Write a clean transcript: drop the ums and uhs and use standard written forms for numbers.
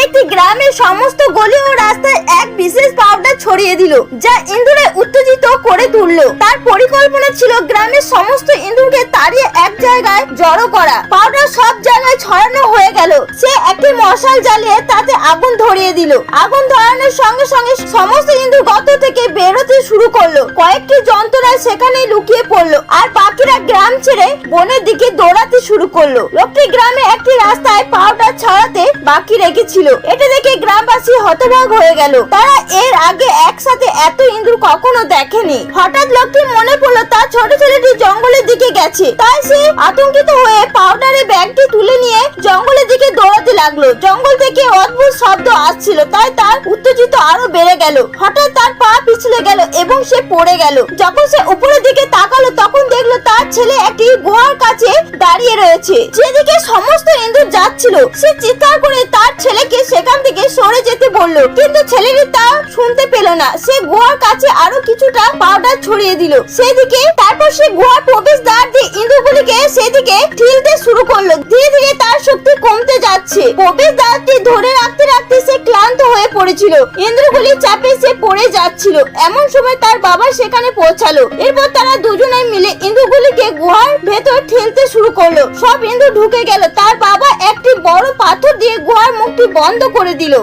একটি গ্রামের সমস্ত গলি ও রাস্তায় এক বিশেষ পাউডার ছড়িয়ে দিল, যা ইঁদুরে উত্তেজিত করে তুলল। তার পরিকল্পনা ছিল গ্রামের সমস্ত ইঁদুরকে তাড়িয়ে এক জায়গায় জড়ো করা। পাউডার সব জায়গায় ছড়ানো হয়ে গেল। সে একটি মশাল জ্বালিয়ে তাতে আগুন ধরিয়ে দিল। আগুন ধরানোর সঙ্গে সঙ্গে সমস্ত ইঁদুর গর্ত থেকে বেরোতে শুরু করলো। কয়েকটি যন্ত্রণায় সেখানে লুকিয়ে পড়লো, আর বাকিরা গ্রাম ছেড়ে বনের দিকে দৌড়াতে শুরু করলো। লোকটি গ্রামে একটি রাস্তায় পাউডার ছড়াতে বাকি রেখেছিল। এটা দেখে গ্রামবাসী হতবাক হয়ে গেল। তারা এর আগে একসাথে এত ইঁদুর কখনো দেখেনি। হঠাৎ লোকটির মনে পড়লো তার ছোট ছেলেটি জঙ্গলের দিকে গেছে। তাই সে আতঙ্কিত হয়ে পাউডারের ব্যাগটি তুলে নিয়ে জঙ্গলের দিকে দৌড়াতে লাগলো। জঙ্গল থেকে অদ্ভুত শব্দ আসছিল, তাই তার উত্তেজিত আরো বেড়ে গেল। হঠাৎ তার পা পিছলে গেল এবং সে পড়ে গেল। যখন সে উপরের দিকে তাকালো তখন দেখলো তার ছেলে একটি গুহার কাছে দাঁড়িয়ে রয়েছে, যেদিকে সমস্ত ইঁদুর যাচ্ছিল। সে চিৎকার করে তার ছেলেকে সেখান থেকে সরে যেতে বলল, কিন্তু ছেলেটি তা শুনতে পেল না। সে গুহার কাছে আরো কিছুটা পাউডার ছড়িয়ে দিল সেদিকে। তারপর সে গুহার প্রবেশ দ্বার দিয়ে ইঁদুরগুলিকে সেদিকে ঠেলতে শুরু করলো। ধীরে ধীরে তার শক্তি কমতে যাচ্ছে। প্রবেশ দ্বারটি ধরে রাখতে রাখতে সে ক্লান্ত হয়ে পড়েছিল। ইঁদুরগুলির চাপে সে পড়ে যাচ্ছিল। এমন সময় তার বাবা সেখানে পৌঁছালো। এরপর তারা দুজনে মিলে ইঁদুরগুলিকে গুহার ভেতর ঠেলতে শুরু করলো। সব ইঁদুর ঢুকে গেল। তার বাবা একটি বড় পাথর দিয়ে গুহার মুখটি বন্ধ করে দিল।